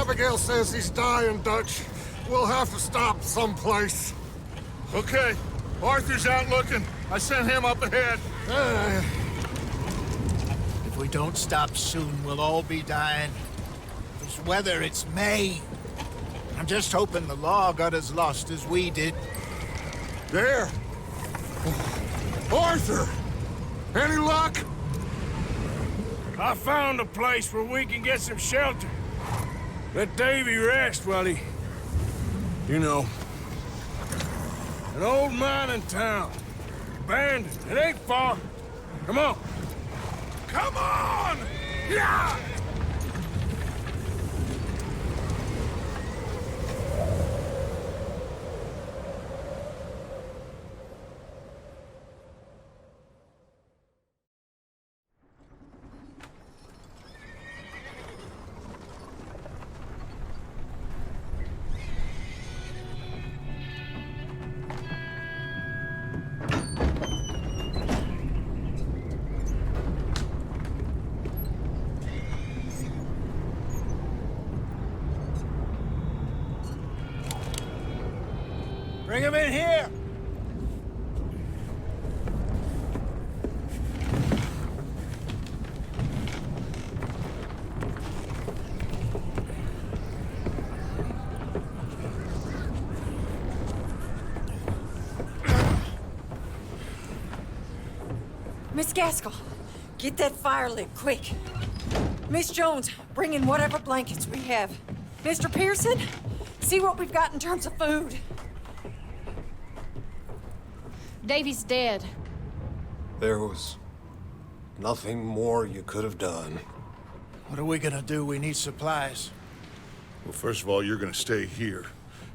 Abigail says he's dying, Dutch. We'll have to stop someplace. Okay. Arthur's out looking. I sent him up ahead. If we don't stop soon, we'll all be dying. This weather, it's May. I'm just hoping the law got as lost as we did. There! Arthur! Any luck? I found a place where we can get some shelter. Let Davy rest while he... You know. An old mining town. Abandoned. It ain't far. Come on. Come on! Yeah! Bring him in here! Miss Gaskell, get that fire lit, quick. Miss Jones, bring in whatever blankets we have. Mr. Pearson, see what we've got in terms of food. Davy's dead. There was nothing more you could have done. What are we gonna do? We need supplies. Well, first of all, you're gonna stay here,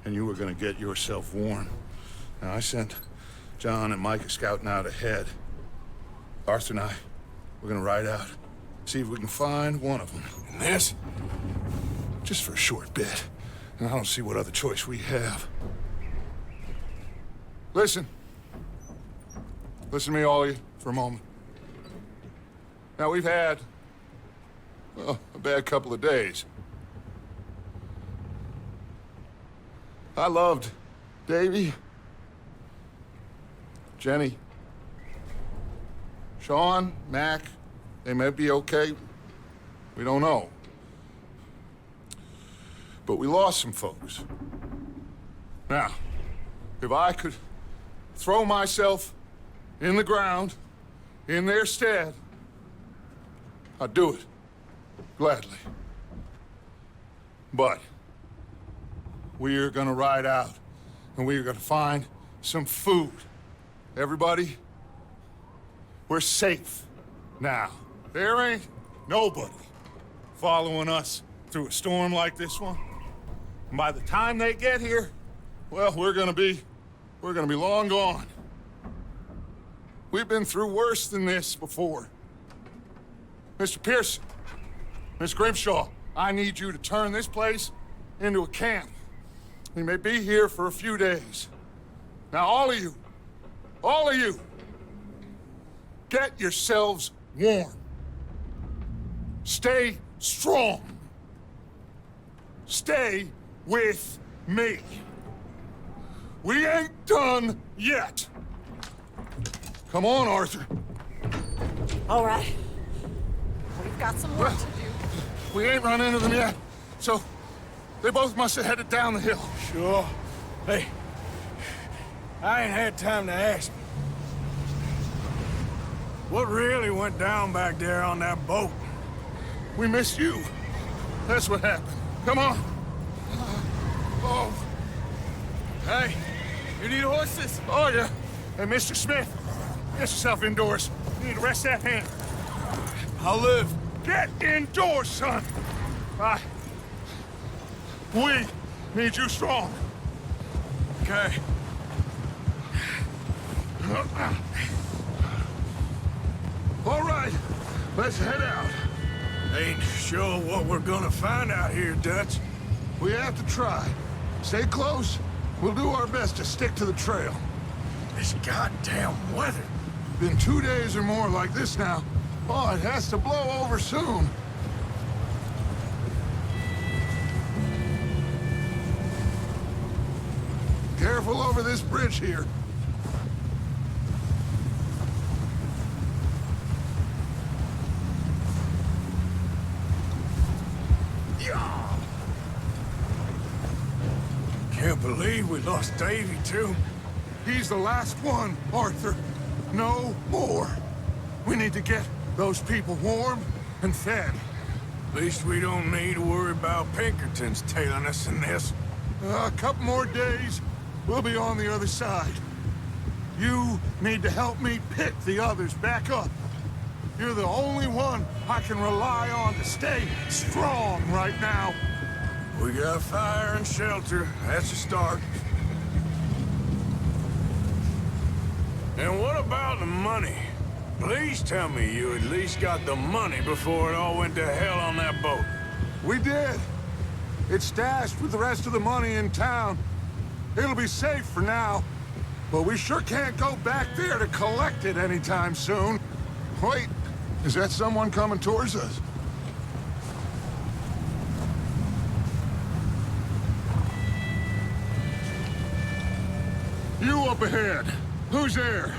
and you were gonna get yourself warm. Now, I sent John and Micah scouting out ahead. Arthur and I, we're gonna ride out, see if we can find one of them. And this, just for a short bit. And I don't see what other choice we have. Listen. Listen to me, all of you, for a moment. Now, we've had, well, a bad couple of days. I loved Davy, Jenny, Sean, Mac. They may be okay. We don't know. But we lost some folks. Now, if I could throw myself in the ground, in their stead, I'd do it, gladly. But we are gonna ride out, and we are gonna find some food. Everybody, we're safe now. There ain't nobody following us through a storm like this one. And by the time they get here, well, we're gonna be long gone. We've been through worse than this before. Mr. Pearson, Miss Grimshaw, I need you to turn this place into a camp. We may be here for a few days. Now, all of you, get yourselves warm. Stay strong. Stay with me. We ain't done yet. Come on, Arthur. All right. We've got some work to do. We ain't run into them yet, so they both must have headed down the hill. Sure. Hey, I ain't had time to ask. What really went down back there on that boat? We missed you. That's what happened. Come on. Oh. Hey, you need horses? Oh, yeah. Hey, Mr. Smith, get yourself indoors. You need to rest that hand. I'll live. Get indoors, son. We need you strong. Okay. All right, let's head out. Ain't sure what we're gonna find out here, Dutch. We have to try. Stay close. We'll do our best to stick to the trail. This goddamn weather. Been 2 days or more like this now. Oh, it has to blow over soon. careful over this bridge here. Can't believe we lost Davy, too. He's the last one, Arthur. No more. We need to get those people warm and fed. At least we don't need to worry about Pinkertons tailing us in this. A couple more days, we'll be on the other side. You need to help me pick the others back up. You're the only one I can rely on to stay strong right now. We got fire and shelter. That's a start. And what about the money? Please tell me you at least got the money before it all went to hell on that boat. We did. It's stashed with the rest of the money in town. It'll be safe for now. But we sure can't go back there to collect it anytime soon. Wait, is that someone coming towards us? You up ahead. Who's there?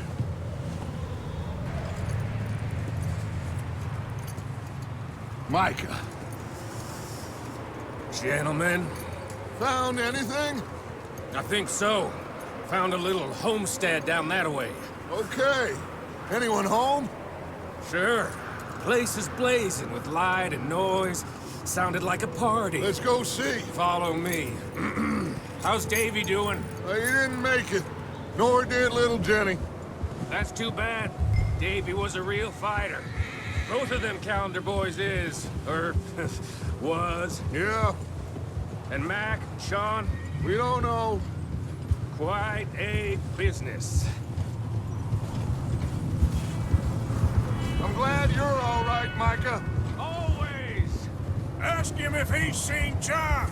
Micah. Gentlemen, Found anything? I think so. Found a little homestead down that way. Okay. Anyone home? Sure. Place is blazing with light and noise. Sounded like a party. Let's go see. Follow me. How's Davy doing? He didn't make it. Nor did little Jenny. That's too bad. Davy was a real fighter. Both of them calendar boys is, or was. Yeah, And Mac, Sean, we don't know. quite a business. I'm glad you're all right, Micah. Always! Ask him if he's seen John.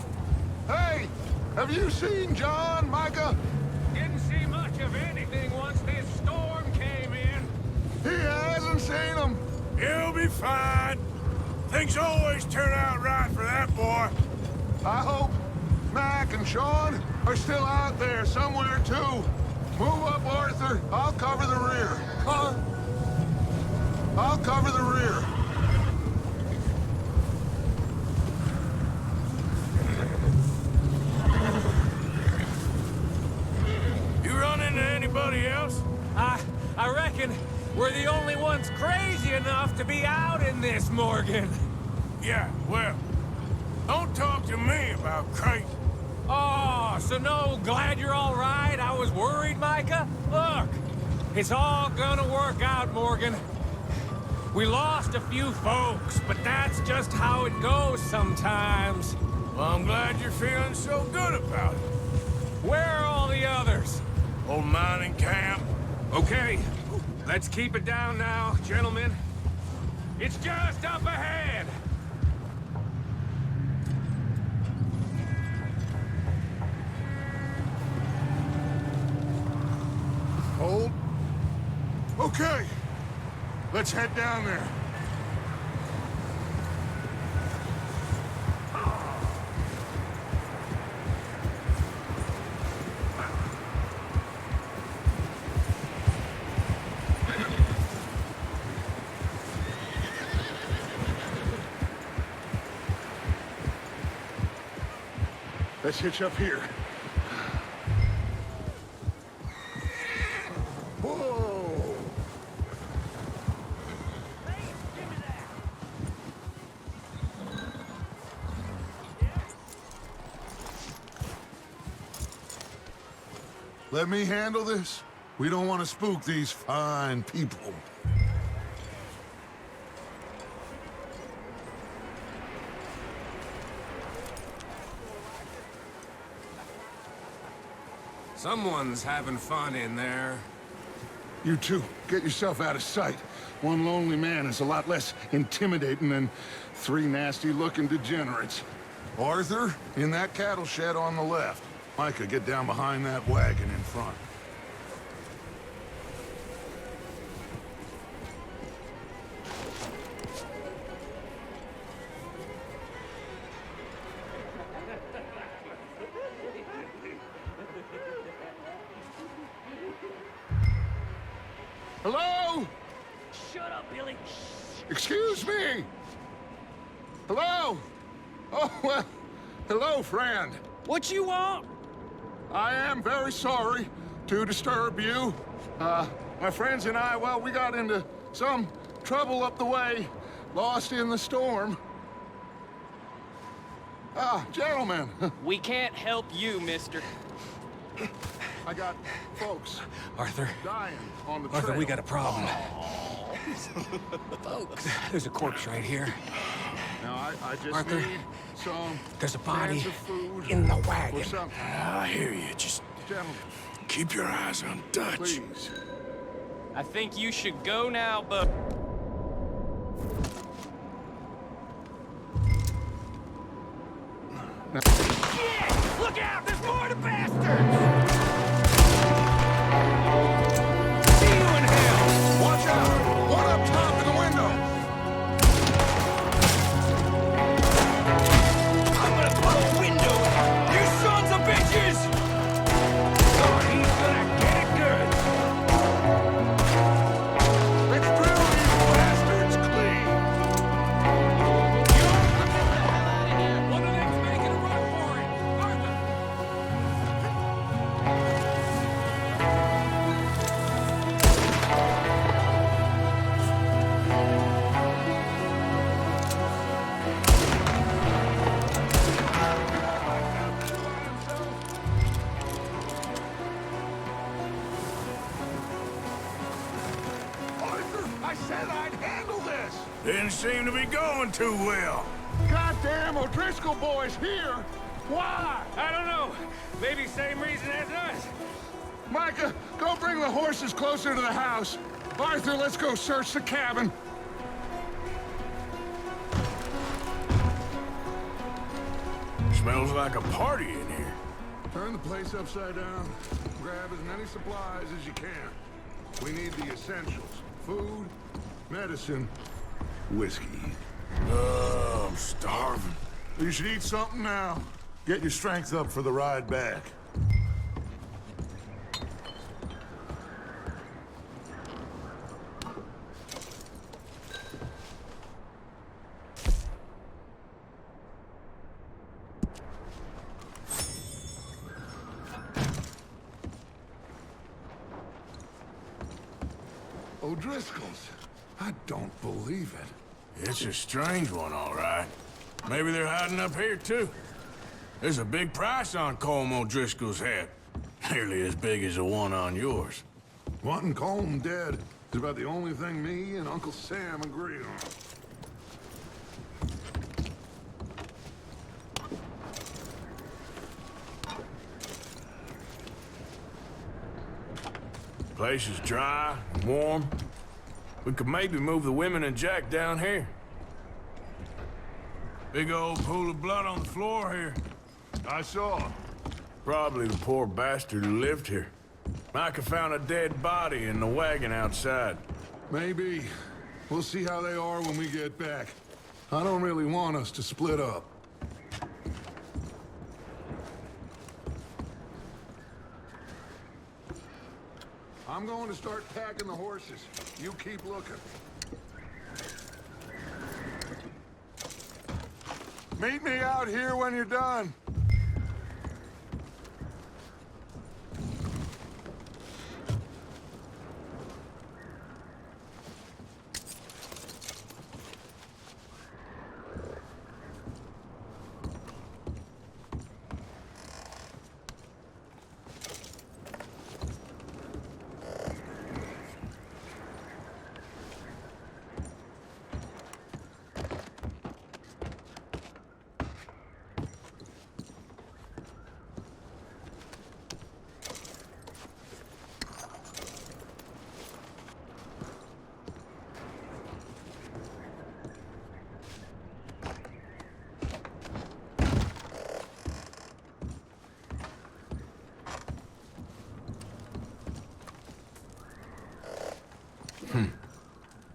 Hey, have you seen John, Micah? Didn't see much of anything once this storm came in. He hasn't seen him. He'll be fine. Things always turn out right for that boy. I hope Mac and Sean are still out there somewhere, too. Move up, Arthur. I'll cover the rear. Huh? I'll cover the rear. You run into anybody else? I reckon we're the only ones crazy enough to be out in this, Morgan. Yeah, well, don't talk to me about crazy. Oh, so no, glad you're all right. I was worried, Micah. Look, it's all gonna work out, Morgan. We lost a few folks, but that's just how it goes sometimes. Well, I'm glad you're feeling so good about it. Where are all the others? Old mining camp. Okay, let's keep it down now, gentlemen. It's just up ahead. Hold. Okay. Let's head down there. Let's hitch up here. Whoa! Let me handle this. We don't want to spook these fine people. Someone's having fun in there. You two, get yourself out of sight. One lonely man is a lot less intimidating than three nasty-looking degenerates. Arthur, in that cattle shed on the left. Micah, get down behind that wagon in front. Hello? Shut up, Billy. Excuse me? Hello? Oh, well, hello, friend. What you want? I am very sorry to disturb you. My friends and I, well, we got into some trouble up the way, lost in the storm. Gentlemen. We can't help you, mister. I got folks Arthur. dying on the trail. Arthur, we got a problem. Folks. There's a corpse right here. Now, I just Arthur, need some there's a body cans of food in the or wagon. something. I hear you. Just Gentlemen, keep your eyes on Dutch. please. I think you should go now, but... Shit! Look out! There's more to bastards! See you in hell! Watch out! One up top in the window! I'm gonna blow a window! You sons of bitches! Oh, he's gonna get it good! Let's drill these bastards clean! One of them's making a run for it! Arthur! Arthur, I said I'd handle this! Didn't seem to be going too well. Goddamn O'Driscoll boys here! Why? I don't know. Maybe same reason as us. Micah, go bring the horses closer to the house. Arthur, let's go search the cabin. Smells like a party in here. Turn the place upside down. Grab as many supplies as you can. We need the essentials. Food, medicine, whiskey. I'm starving. You should eat something now. Get your strength up for the ride back. O'Driscoll's. I don't believe it. It's a strange one, all right. Maybe they're hiding up here, too. There's a big price on Colm O'Driscoll's head. Nearly as big as the one on yours. Wanting Colm dead is about the only thing me and Uncle Sam agree on. Place is dry and warm. We could maybe move the women and Jack down here. Big old pool of blood on the floor here. I saw. Probably the poor bastard who lived here. Micah found a dead body in the wagon outside. Maybe. We'll see how they are when we get back. I don't really want us to split up. I'm going to start packing the horses. You keep looking. Meet me out here when you're done.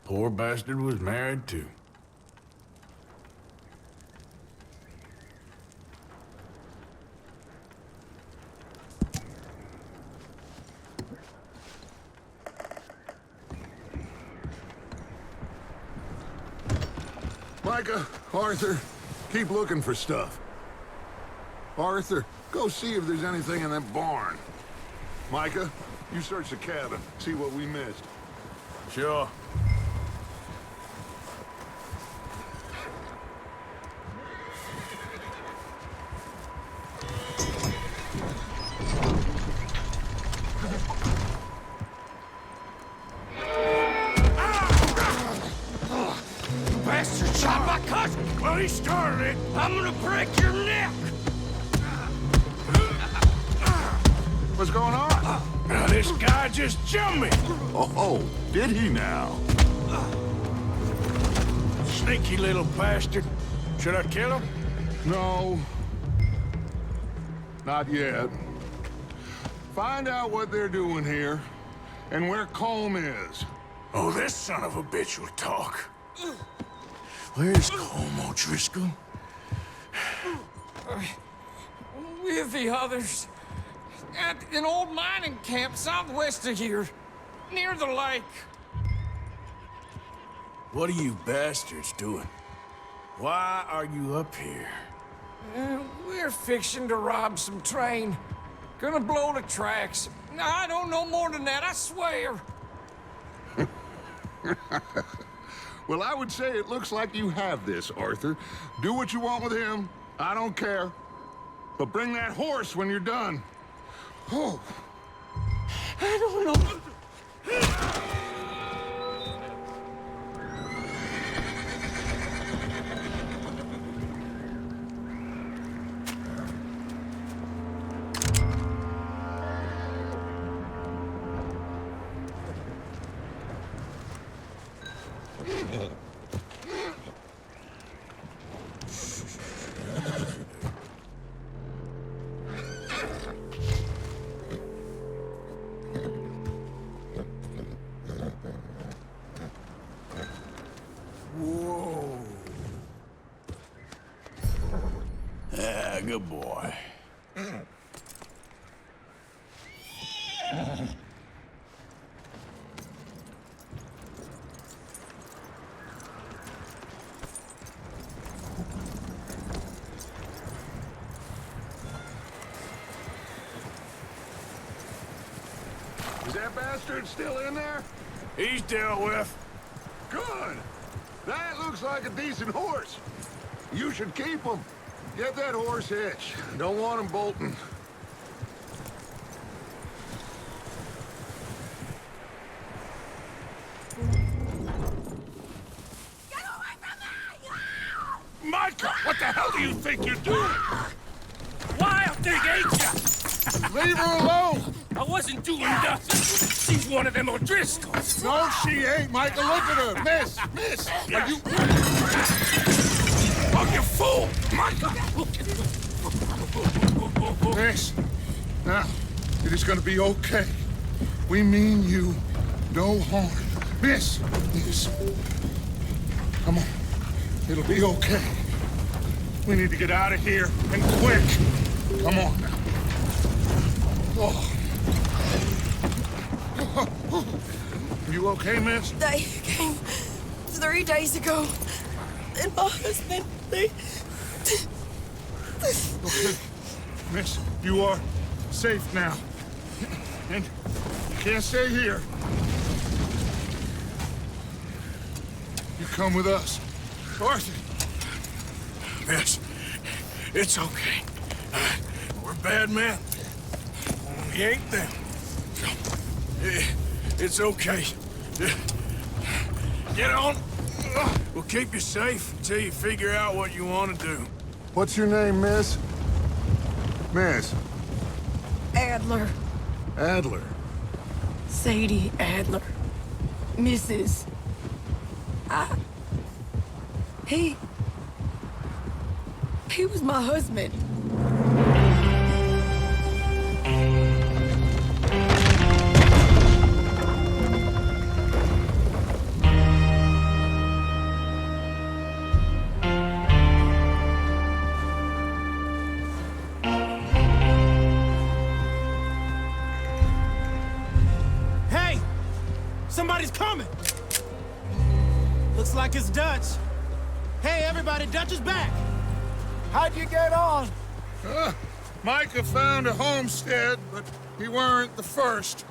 Poor bastard was married, too. Micah, Arthur, keep looking for stuff. Arthur, go see if there's anything in that barn. Micah, you search the cabin, see what we missed. Sure. Bastard shot my cousin! Well, he started it! I'm gonna break your neck! What's going on? Now, this guy just jumped me! Oh, did he now? Sneaky little bastard. Should I kill him? No. Not yet. Find out what they're doing here, and where Colm is. Oh, this son of a bitch will talk. Where's Colm O'Driscoll? With the others. At an old mining camp southwest of here. Near the lake. What are you bastards doing? Why are you up here? We're fixing to rob some train. Gonna blow the tracks. I don't know more than that, I swear. Well, I would say it looks like you have this, Arthur. Do what you want with him. I don't care. But bring that horse when you're done. Oh. I don't know. Whoa. Ah, good boy. Is that bastard still in there? He's dealt with. Good. That looks like a decent horse. You should keep him. Get that horse hitched. Don't want him bolting. Micah, what the hell do you think you're doing? Wild thing, ain't ya? Leave her alone! I wasn't doing nothing. She's one of them O'Driscolls. No, she ain't, Micah. Look at her. Miss! Are you... Oh, you fool! Micah! Miss, now, it is gonna be okay. We mean you no harm. Miss! Come on. It'll be okay. We need to get out of here, and quick. Come on now. Oh. You okay, miss? They came 3 days ago. And my husband, they... Okay. Miss, you are safe now. And you can't stay here. You come with us. Arthur! Miss, it's okay. We're bad men. We ain't them. It's okay. Get on. We'll keep you safe until you figure out what you want to do. What's your name, miss? Miss? Adler. Adler. Sadie Adler. Mrs. He was my husband. Somebody's coming! Looks like it's Dutch. Hey, everybody, Dutch is back! How'd you get on? Micah found a homestead, but he weren't the first.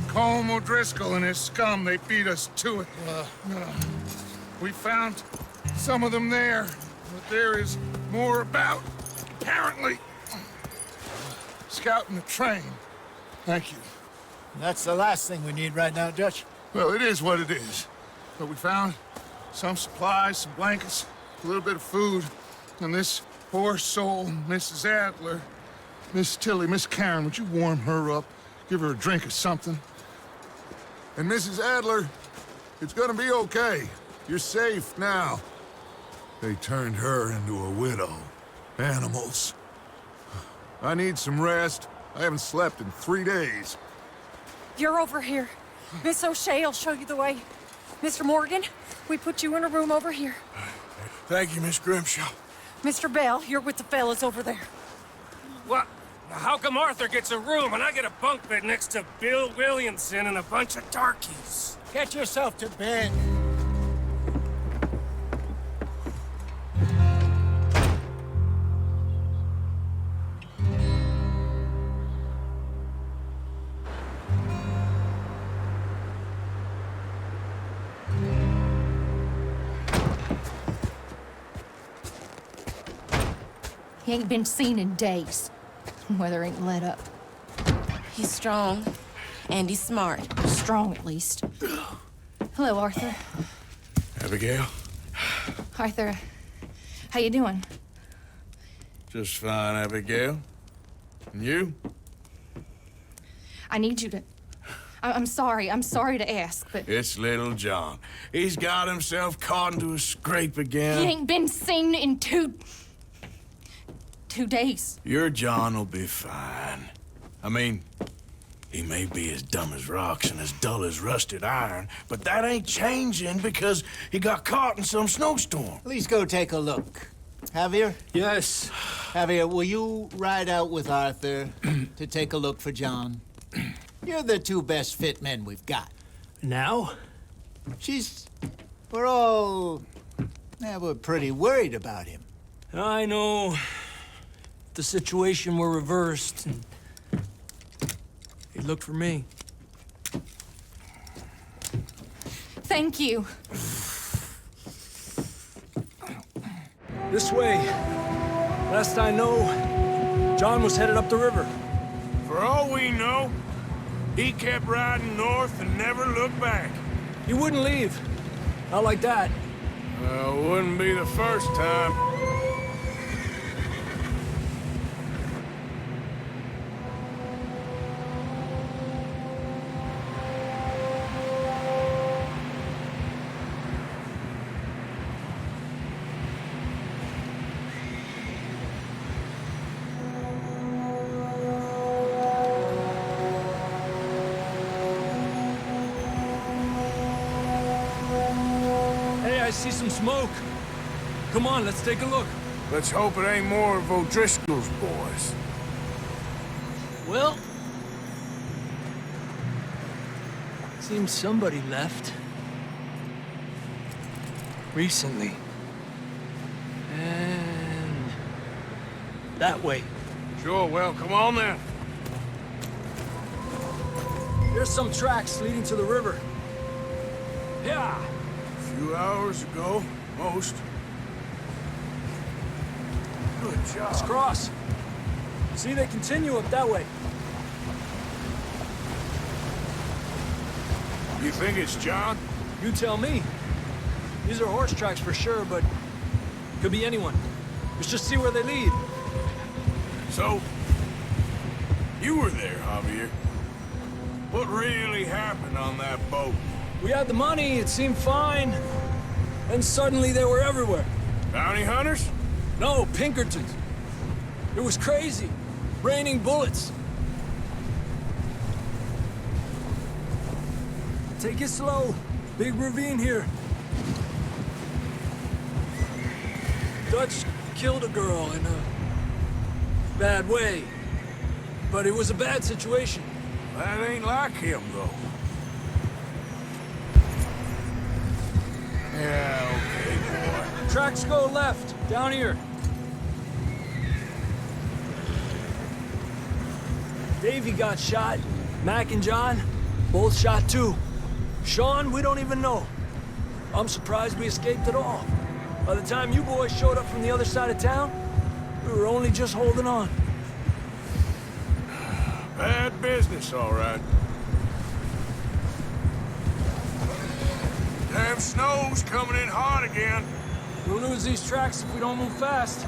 Colm O'Driscoll and his scum, they beat us to it. We found some of them there, but there is more about, apparently. Scouting the train. Thank you. That's the last thing we need right now, Dutch. Well, it is what it is. But we found some supplies, some blankets, a little bit of food, and this poor soul, Mrs. Adler, Miss Tilly, Miss Karen, would you warm her up? Give her a drink or something? And Mrs. Adler, it's gonna be okay. You're safe now. They turned her into a widow. Animals. I need some rest. I haven't slept in 3 days. You're over here. Miss O'Shea will show you the way. Mr. Morgan, we put you in a room over here. Thank you, Miss Grimshaw. Mr. Bell, you're with the fellas over there. What? How come Arthur gets a room and I get a bunk bed next to Bill Williamson and a bunch of darkies? Get yourself to bed. He ain't been seen in days. Weather ain't let up. He's strong, and he's smart. Strong, at least. Hello, Arthur. Abigail? Arthur, how you doing? Just fine, Abigail. And you? I need you to... I'm sorry to ask, but... It's little John. He's got himself caught into a scrape again. He ain't been seen in 2 days. Your John will be fine. I mean, he may be as dumb as rocks and as dull as rusted iron, but that ain't changing because he got caught in some snowstorm. Please go take a look. Javier? Yes. Javier, will you ride out with Arthur to take a look for John? You're the 2 best fit men we've got. Now? We're pretty worried about him. I know. The situation were reversed, and he looked for me. Thank you. This way. Last I know, John was headed up the river. For all we know, he kept riding north and never looked back. He wouldn't leave. Not like that. Wouldn't be the first time. I see some smoke. Come on, let's take a look. Let's hope it ain't more of O'Driscoll's boys. Well... seems somebody left. Recently. And... that way. Sure, well, come on then. There's some tracks leading to the river. Yeah. A few hours ago, most. Good job. Let's cross. See, they continue up that way. You think it's John? You tell me. These are horse tracks for sure, but could be anyone. Let's just see where they lead. So, you were there, Javier. What really happened on that boat? We had the money, it seemed fine. Then suddenly they were everywhere. Bounty hunters? No, Pinkertons. It was crazy. Raining bullets. Take it slow. Big ravine here. Dutch killed a girl in a bad way. But it was a bad situation. That ain't like him, though. Yeah, okay, boy. Tracks go left, down here. Davey got shot. Mac and John, both shot too. Sean, we don't even know. I'm surprised we escaped at all. By the time you boys showed up from the other side of town, we were only just holding on. Bad business, all right. Damn snow's coming in hard again. We'll lose these tracks if we don't move fast.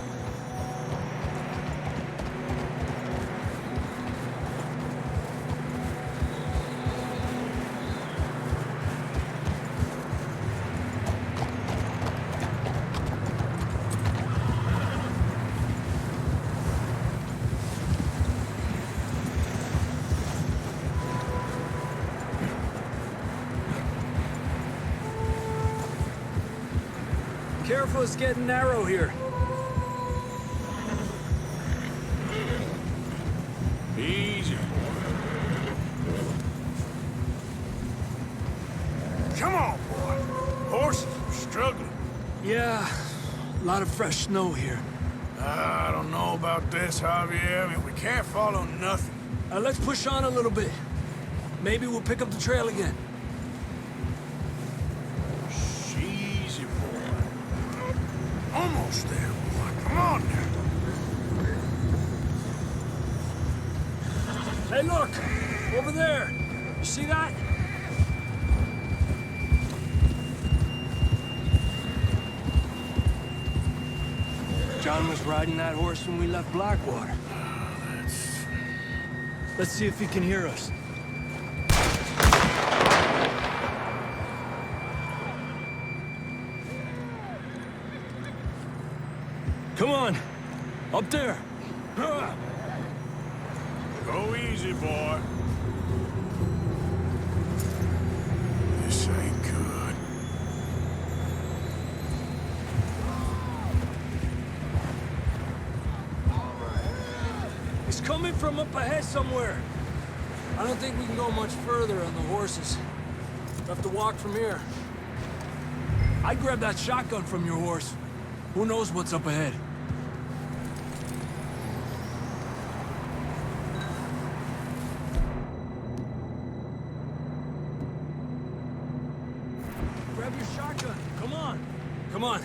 Careful, it's getting narrow here. Easy. Come on, boy. Horses are struggling. Yeah, a lot of fresh snow here. I don't know about this, Javier. I mean, we can't follow nothing. Let's push on a little bit. Maybe we'll pick up the trail again. Easy, boy. Almost there, boy. Come on now. Hey, look! Over there! You see that? John was riding that horse when we left Blackwater. Let's see if he can hear us. Come on! Up there! Go easy, boy. This ain't good. He's coming from up ahead somewhere. I don't think we can go much further on the horses. We'll have to walk from here. I'd grab that shotgun from your horse. Who knows what's up ahead? Grab your shotgun. Come on. Come on.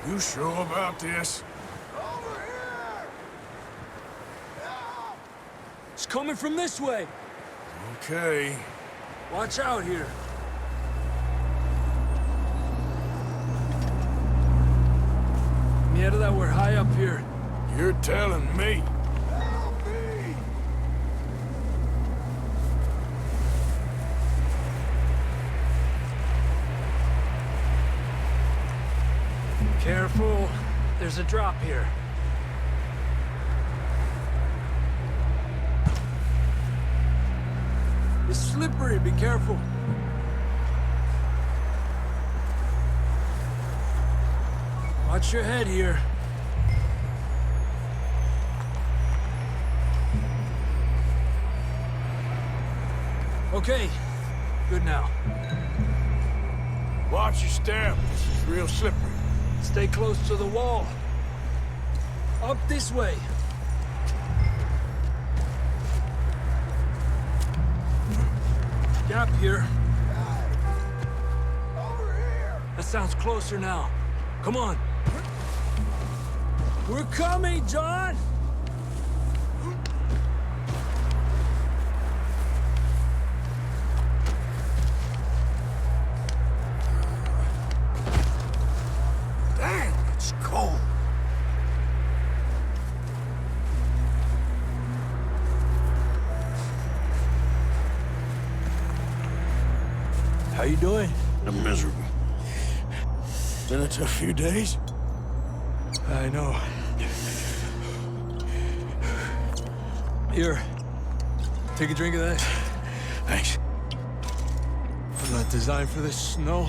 You sure about this? It's coming from this way. Okay. Watch out here. Me out of that, we're high up here. You're telling me. Careful. There's a drop here. It's slippery. Be careful. Watch your head here. Okay. Good now. Watch your step. This is real slippery. Stay close to the wall. Up this way. Gap here. Over here. That sounds closer now. Come on. We're coming, John! How you doing? I'm miserable. Been a tough few days. I know. Here. Take a drink of that. Thanks. I'm not designed for this snow.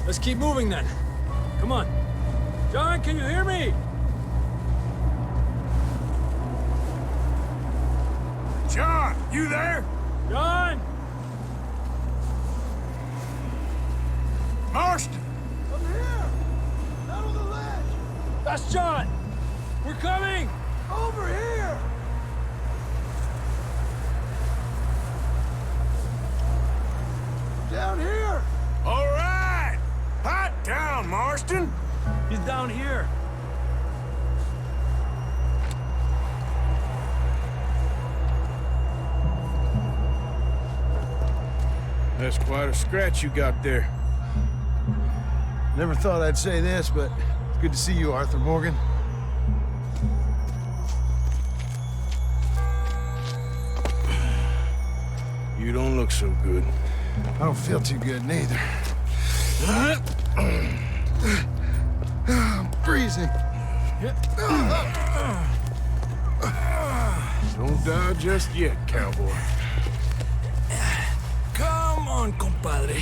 Let's keep moving then. Come on. John, can you hear me? John, you there? John! Marston! Over here! Out on the ledge! That's John! We're coming! Over here! Down here! All right! Hot down, Marston! He's down here. That's quite a scratch you got there. Never thought I'd say this, but it's good to see you, Arthur Morgan. You don't look so good. I don't feel too good, neither. I'm freezing. Don't die just yet, cowboy. Come on, compadre.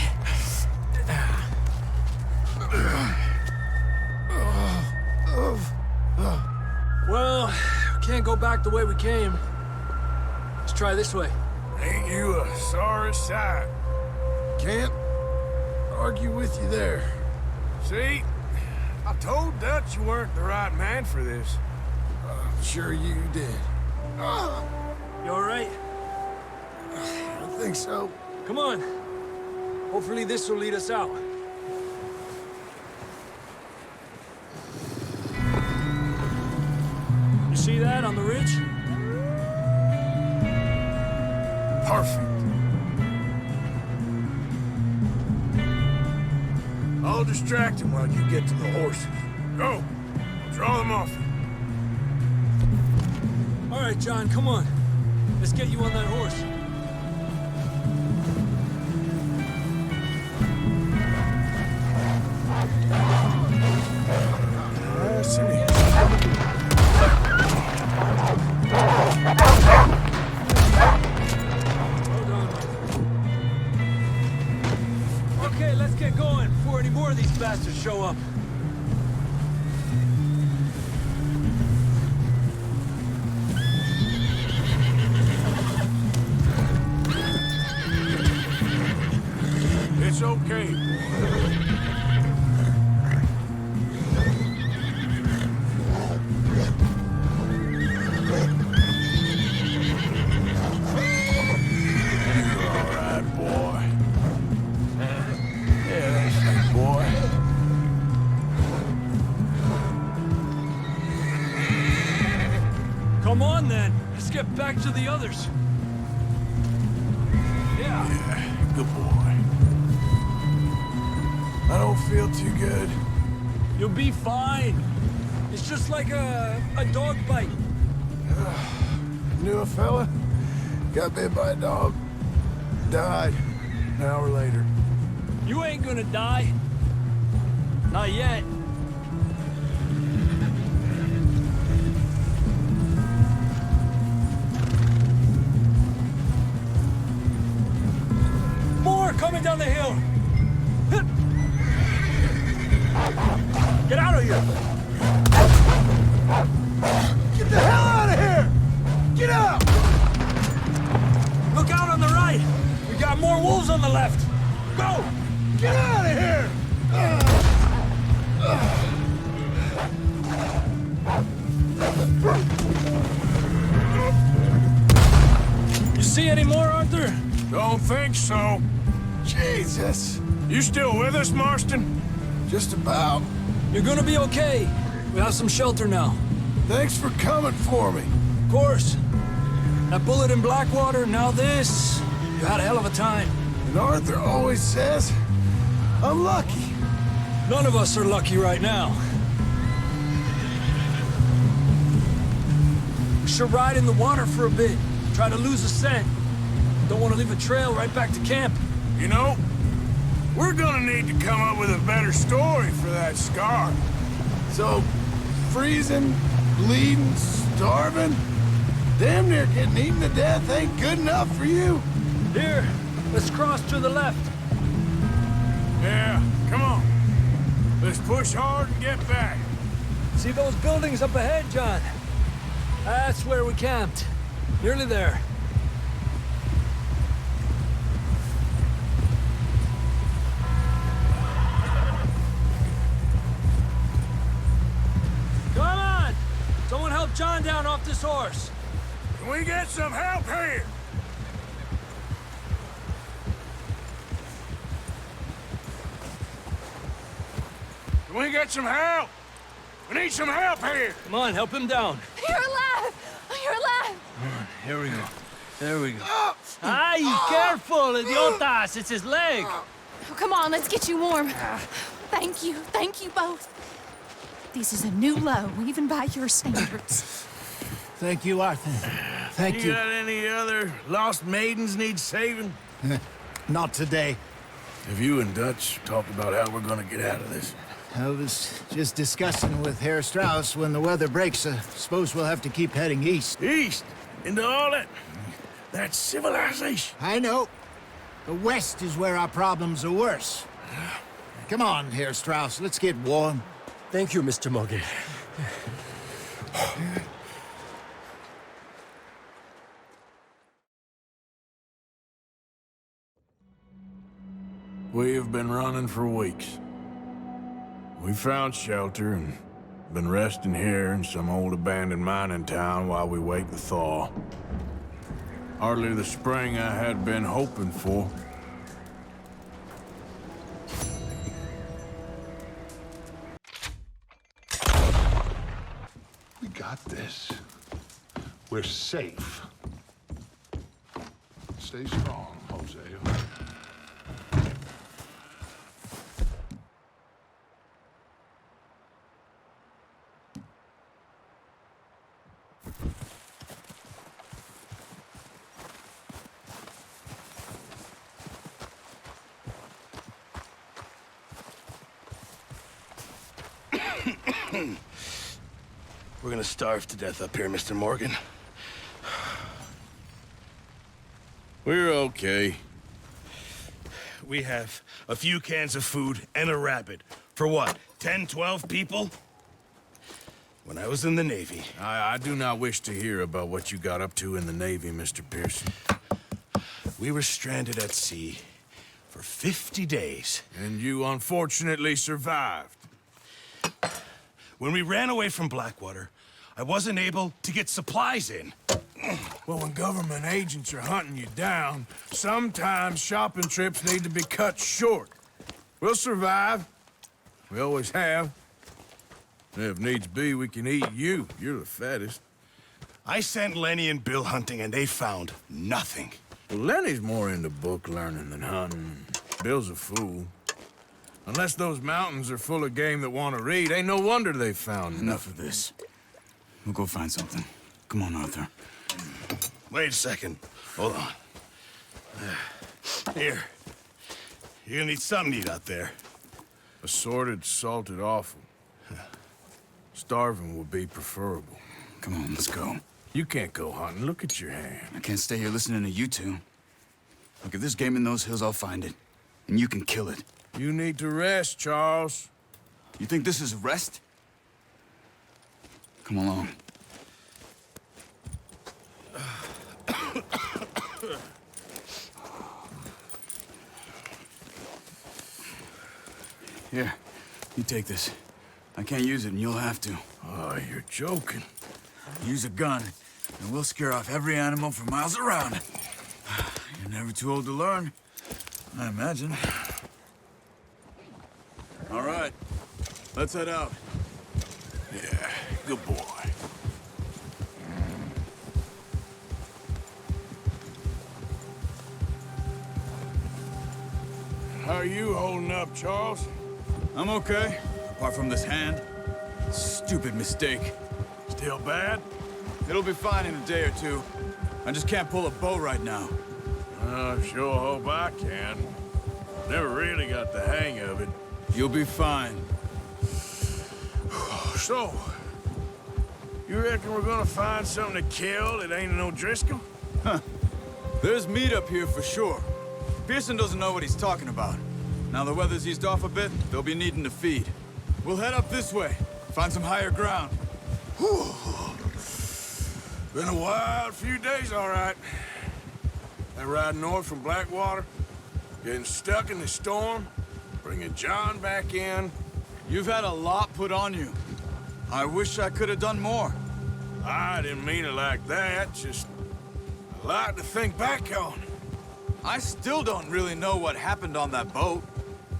Well, we can't go back the way we came. Let's try this way. Ain't you a sorry sight? Can't argue with you there. See? I told Dutch you weren't the right man for this. I'm sure you did. You all right? I don't think so. Come on. Hopefully this will lead us out. You see that on the ridge? Perfect. I'll distract him while you get to the horses. Go. Draw them off. All right, John, come on. Let's get you on that horse. Okay, let's get going before any more of these bastards show up. It's okay. Come on, then. Let's get back to the others. Yeah. Good boy. I don't feel too good. You'll be fine. It's just like a dog bite. Knew a fella? Got bit by a dog. Died an hour later. You ain't gonna die. Not yet. More coming down the hill. Get out of here. Get the hell out of here! Get out! Look out on the right. We got more wolves on the left. Go! Get out of here! You see any more, Arthur? Don't think so. Jesus! You still with us, Marston? Just about. You're gonna be okay. We have some shelter now. Thanks for coming for me. Of course. That bullet in Blackwater, now this. You had a hell of a time. And Arthur always says, I'm lucky. None of us are lucky right now. We should ride in the water for a bit. Try to lose a scent. Don't want to leave a trail right back to camp. You know, we're gonna need to come up with a better story for that scar. So, freezing, bleeding, starving? Damn near getting eaten to death ain't good enough for you. Here, let's cross to the left. Yeah, come on. Let's push hard and get back. See those buildings up ahead, John? That's where we camped. Nearly there. Come on! Someone help John down off this horse. Can we get some help here? Can we get some help? We need some help here! Come on, help him down. You're alive! You're alive! Here we go. There we go. Ay, careful, idiotas! It's his leg! Oh, come on, let's get you warm. Thank you both. This is a new low, even by your standards. Thank you, Arthur. Thank you. You got any other lost maidens need saving? Not today. Have you and Dutch talked about how we're gonna get out of this? I was just discussing with Herr Strauss when the weather breaks. Suppose we'll have to keep heading east. East? Into all that civilization? I know. The west is where our problems are worse. Come on, Herr Strauss, let's get warm. Thank you, Mr. Morgan. We have been running for weeks. We found shelter and been resting here in some old abandoned mining town while we wait the thaw. Hardly the spring I had been hoping for. We got this. We're safe. Stay strong, Jose. We're gonna starve to death up here, Mr. Morgan. We're okay. We have a few cans of food and a rabbit. For what, 10, 12 people? When I was in the Navy... I do not wish to hear about what you got up to in the Navy, Mr. Pearson. We were stranded at sea for 50 days. And you unfortunately survived. When we ran away from Blackwater, I wasn't able to get supplies in. Well, when government agents are hunting you down, sometimes shopping trips need to be cut short. We'll survive. We always have. And if needs be, we can eat you. You're the fattest. I sent Lenny and Bill hunting, and they found nothing. Well, Lenny's more into book learning than hunting. Bill's a fool. Unless those mountains are full of game that want to read, ain't no wonder they found Enough of this. We'll go find something. Come on, Arthur. Wait a second. Hold on. Here. You're gonna need something to eat out there. Assorted, salted offal. Starving would be preferable. Come on, let's go. You can't go hunting. Look at your hand. I can't stay here listening to you two. Look, if there's game in those hills, I'll find it. And you can kill it. You need to rest, Charles. You think this is rest? Come along. Here, you take this. I can't use it, and you'll have to. Oh, you're joking. Use a gun, and we'll scare off every animal for miles around. You're never too old to learn, I imagine. All right, let's head out. Yeah, good boy. How are you holding up, Charles? I'm okay, apart from this hand. Stupid mistake. Still bad? It'll be fine in a day or two. I just can't pull a bow right now. I sure hope I can. Never really got the hang of it. You'll be fine. So, You reckon we're gonna find something to kill that ain't no Driscoll? Huh. There's meat up here for sure. Pearson doesn't know what he's talking about. Now the weather's eased off a bit, they'll be needing to feed. We'll head up this way, find some higher ground. Whew. Been a wild few days, all right. That ride north from Blackwater, getting stuck in the storm, bringing John back in. You've had a lot put on you. I wish I could have done more. I didn't mean it like that, just a lot to think back on. I still don't really know what happened on that boat.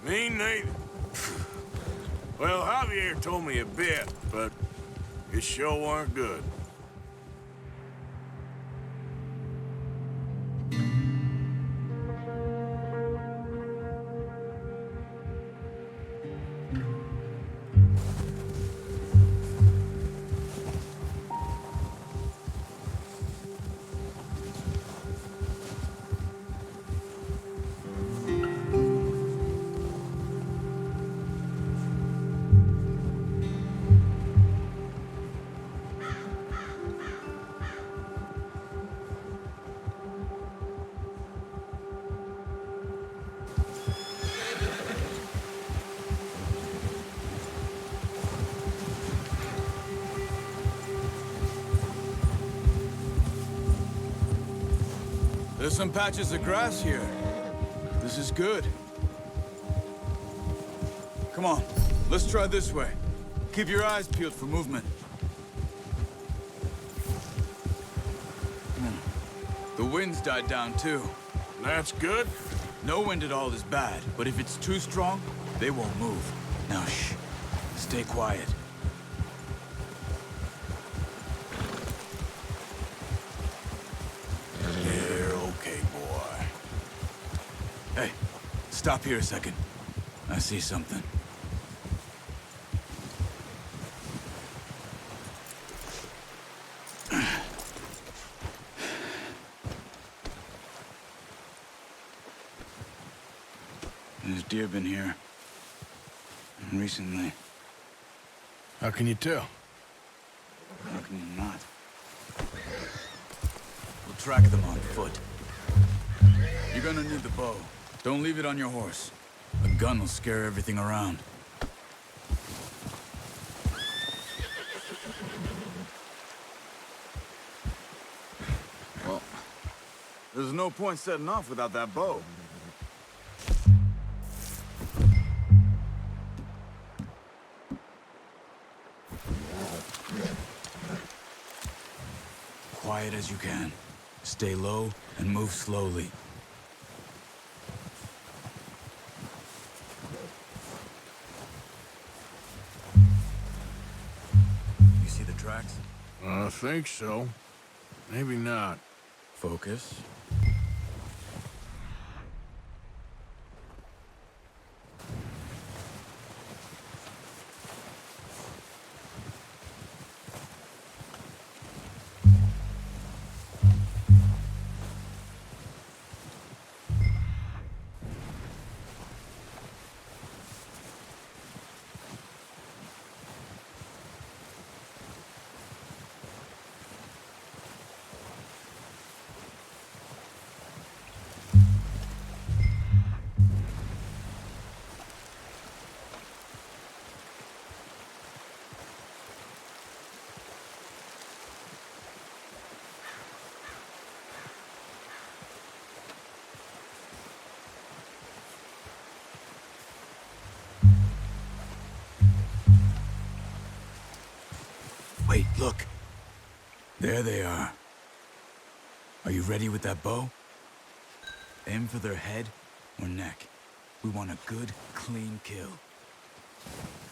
Me neither. Well, Javier told me a bit, but it sure weren't good. There's some patches of grass here. This is good. Come on, let's try this way. Keep your eyes peeled for movement. The wind's died down too. That's good. No wind at all is bad, but if it's too strong, they won't move. Now shh, stay quiet. Hey, stop here a second. I see something. There's deer been here. Recently. How can you tell? How can you not? We'll track them on foot. You're gonna need the bow. Don't leave it on your horse. A gun will scare everything around. Well, there's no point setting off without that bow. Quiet as you can. Stay low and move slowly. Tracks? I think so. Maybe not. Focus. Wait, look. There they are. Are you ready with that bow? Aim for their head or neck. We want a good, clean kill.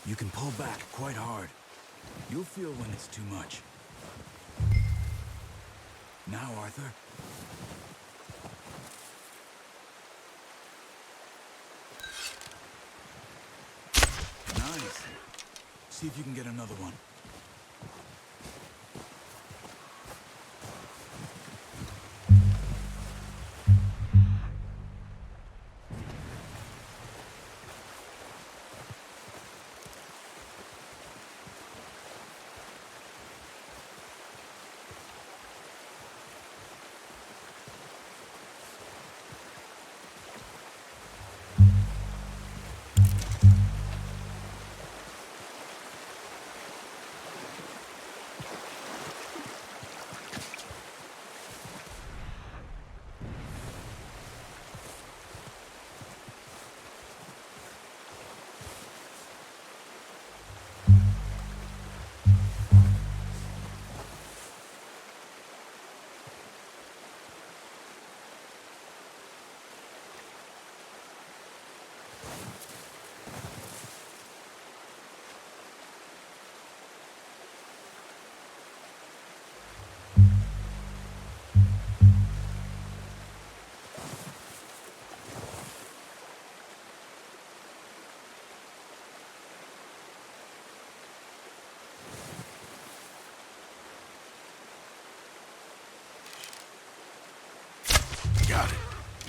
You can pull back quite hard. You'll feel when it's too much. Now, Arthur. Nice. See if you can get another one.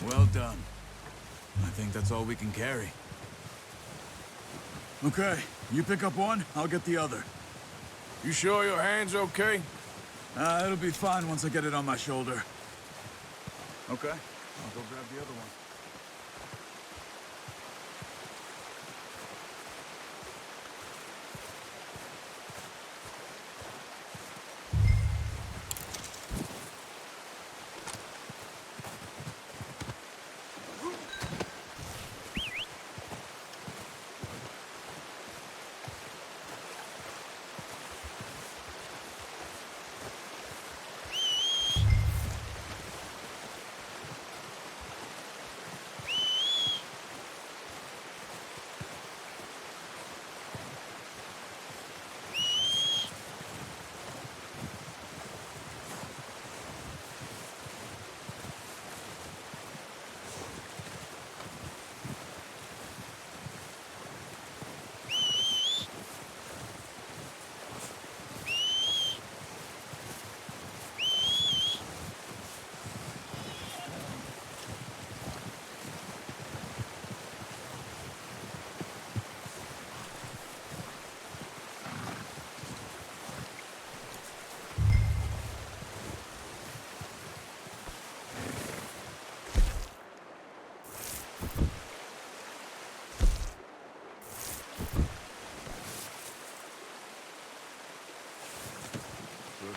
Well done. I think that's all we can carry. Okay, you pick up one, I'll get the other. You sure your hand's okay? It'll be fine once I get it on my shoulder. Okay, I'll go grab the other one.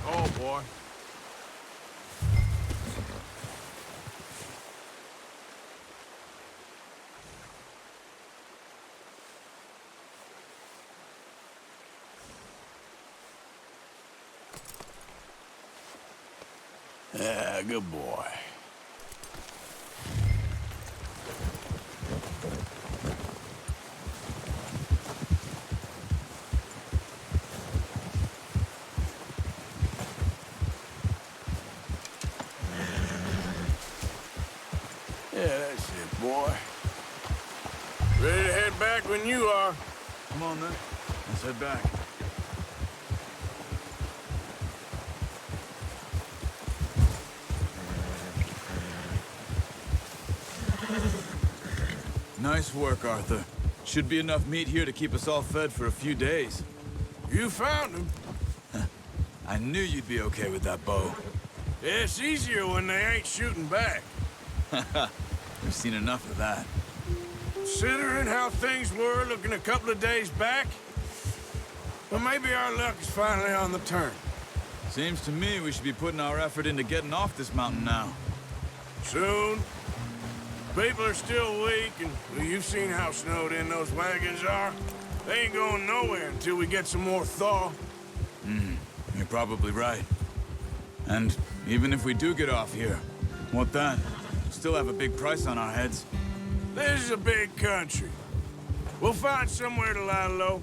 Oh, boy. Yeah, good boy. Yeah, that's it, boy. Ready to head back when you are. Come on, then. Let's head back. Nice work, Arthur. Should be enough meat here to keep us all fed for a few days. You found him. I knew you'd be okay with that bow. Yeah, it's easier when they ain't shooting back. We've seen enough of that. Considering how things were looking a couple of days back, well, maybe our luck is finally on the turn. Seems to me we should be putting our effort into getting off this mountain now. Soon. People are still weak, and well, you've seen how snowed in those wagons are. They ain't going nowhere until we get some more thaw. You're probably right. And even if we do get off here, what then? Still have a big price on our heads. This is a big country. We'll find somewhere to lie low.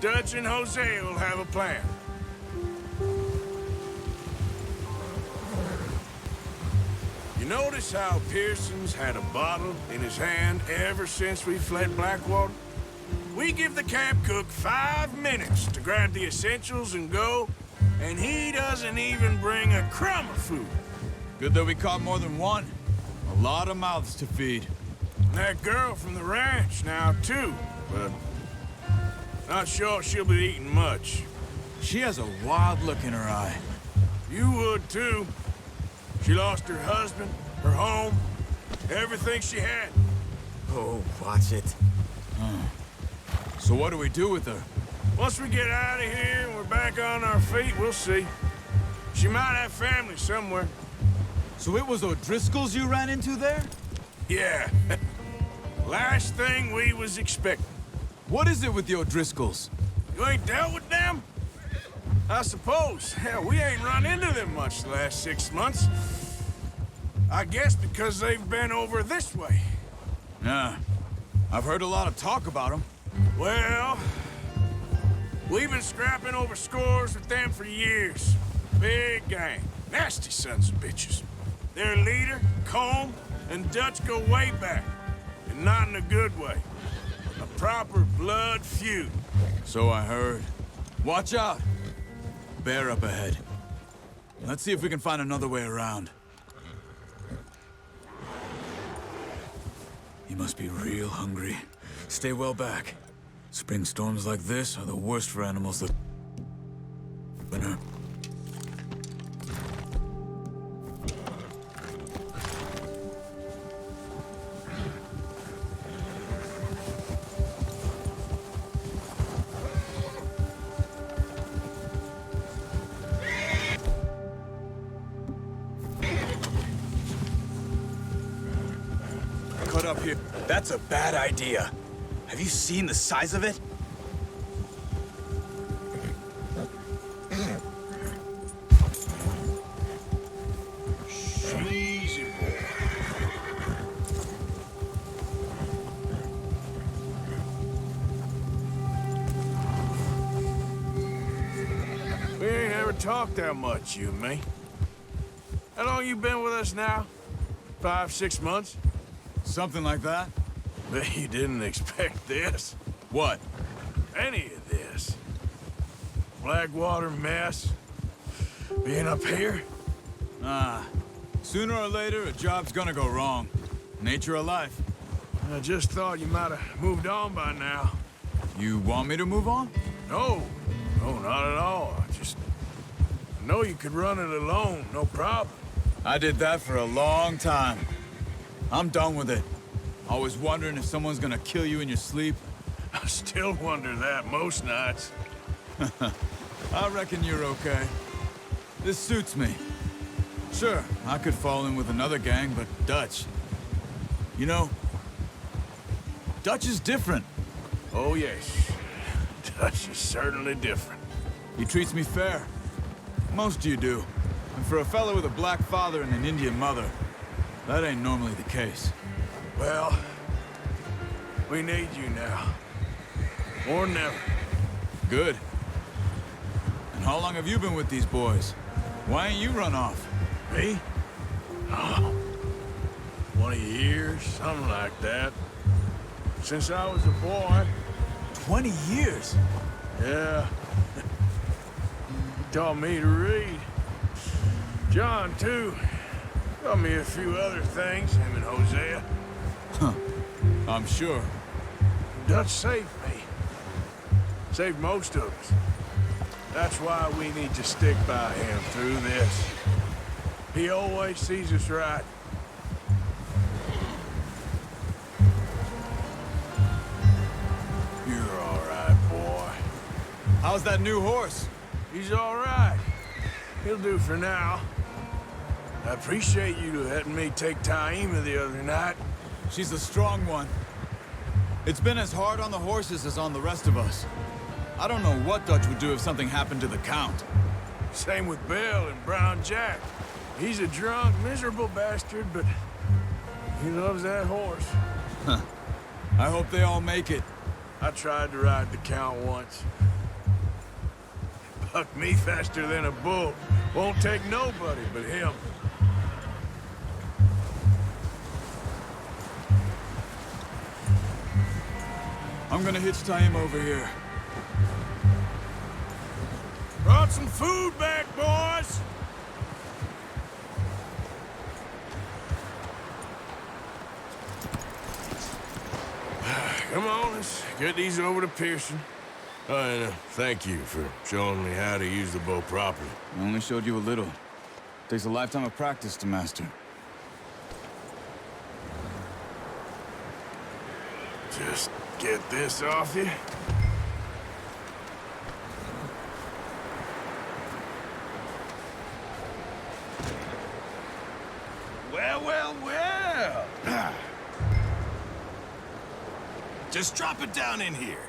Dutch and Jose will have a plan. You notice how Pearson's had a bottle in his hand ever since we fled Blackwater? We give the camp cook 5 minutes to grab the essentials and go, and he doesn't even bring a crumb of food. Good that we caught more than one. A lot of mouths to feed. And that girl from the ranch now, too, but not sure she'll be eating much. She has a wild look in her eye. You would, too. She lost her husband, her home, everything she had. Oh, watch it. So what do we do with her? Once we get out of here and we're back on our feet, we'll see. She might have family somewhere. So it was O'Driscoll's you ran into there? Yeah. Last thing we was expecting. What is it with the O'Driscolls? You ain't dealt with them? I suppose. Hell, we ain't run into them much the last 6 months. I guess because they've been over this way. Yeah. I've heard a lot of talk about them. Well, we've been scrapping over scores with them for years. Big gang. Nasty sons of bitches. Their leader, Combe, and Dutch go way back. And not in a good way. A proper blood feud. So I heard. Watch out! Bear up ahead. Let's see if we can find another way around. You must be real hungry. Stay well back. Spring storms like this are the worst for animals that... winter. Cut up here. That's a bad idea. Have you seen the size of it? Easy, boy. We ain't ever talked that much, you and me. How long you been with us now? 5, 6 months? Something like that? Bet you didn't expect this. What? Any of this. Blackwater mess. Being up here? Sooner or later, a job's gonna go wrong. Nature of life. I just thought you might have moved on by now. You want me to move on? No. No, not at all. I know you could run it alone, no problem. I did that for a long time. I'm done with it. Always wondering if someone's gonna kill you in your sleep. I still wonder that most nights. I reckon you're okay. This suits me. Sure, I could fall in with another gang, but Dutch... You know, Dutch is different. Oh, yes. Dutch is certainly different. He treats me fair. Most of you do. And for a fellow with a black father and an Indian mother, that ain't normally the case. Well, we need you now. More than ever. Good. And how long have you been with these boys? Why ain't you run off? Me? Oh, 20 years, something like that. Since I was a boy. 20 years? Yeah. He taught me to read. John, too. Taught me a few other things, him and Hosea. Huh. I'm sure. Dutch saved me. Saved most of us. That's why we need to stick by him through this. He always sees us right. You're all right, boy. How's that new horse? He's all right. He'll do for now. I appreciate you letting me take Taima the other night. She's a strong one. It's been as hard on the horses as on the rest of us. I don't know what Dutch would do if something happened to the Count. Same with Bill and Brown Jack. He's a drunk, miserable bastard, but he loves that horse. Huh. I hope they all make it. I tried to ride the Count once. Bucked me faster than a bull. Won't take nobody but him. I'm gonna hitch Taima over here. Brought some food back, boys! Come on, let's get these over to Pearson. Oh, and thank you for showing me how to use the bow properly. I only showed you a little. Takes a lifetime of practice to master. Just get this off you. Well, well, well. Just drop it down in here.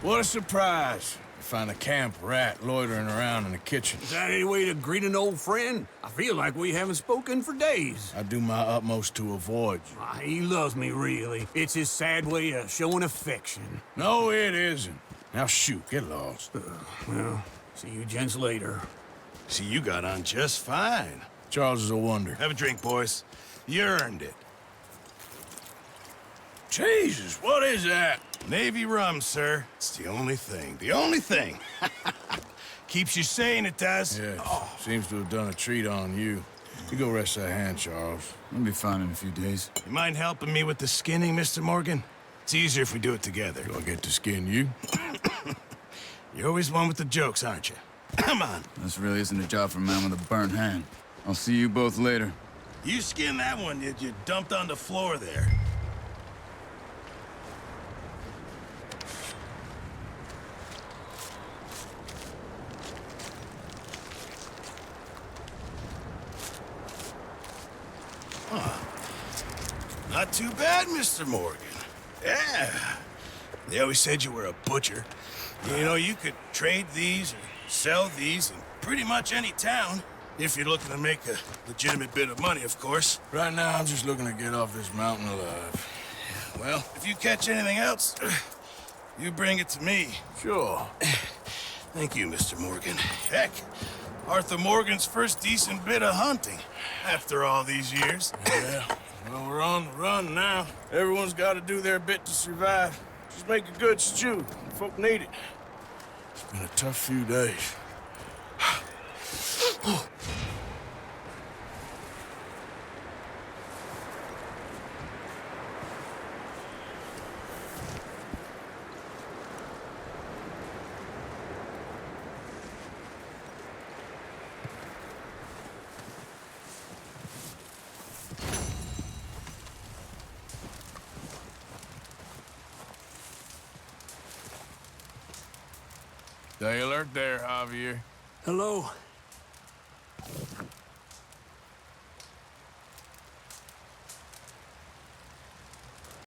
What a surprise. to find a camp rat loitering around in the kitchen. Is that any way to greet an old friend? I feel like we haven't spoken for days. I do my utmost to avoid you. He loves me, really. It's his sad way of showing affection. No, it isn't. Now shoot, get lost. Well, see you gents later. See, you got on just fine. Charles is a wonder. Have a drink, boys. You earned it. Jesus, what is that? Navy rum, sir. It's the only thing. The only thing. Keeps you sane, it does. Yeah, seems to have done a treat on you. You go rest that hand, Charles. I'll be fine in a few days. You mind helping me with the skinning, Mr. Morgan? It's easier if we do it together. Do I get to skin you? You're always one with the jokes, aren't you? Come on. This really isn't a job for a man with a burnt hand. I'll see you both later. You skinned that one, did you? Dumped on the floor there. Not too bad, Mr. Morgan. Yeah. They always said you were a butcher. You know, you could trade these or sell these in pretty much any town. If you're looking to make a legitimate bit of money, of course. Right now, I'm just looking to get off this mountain alive. Well, if you catch anything else, you bring it to me. Sure. Thank you, Mr. Morgan. Heck, Arthur Morgan's first decent bit of hunting after all these years. Yeah. Well, we're on the run now. Everyone's got to do their bit to survive. Just make a good stew. Folk need it. It's been a tough few days. Stay alert there, Javier. Hello.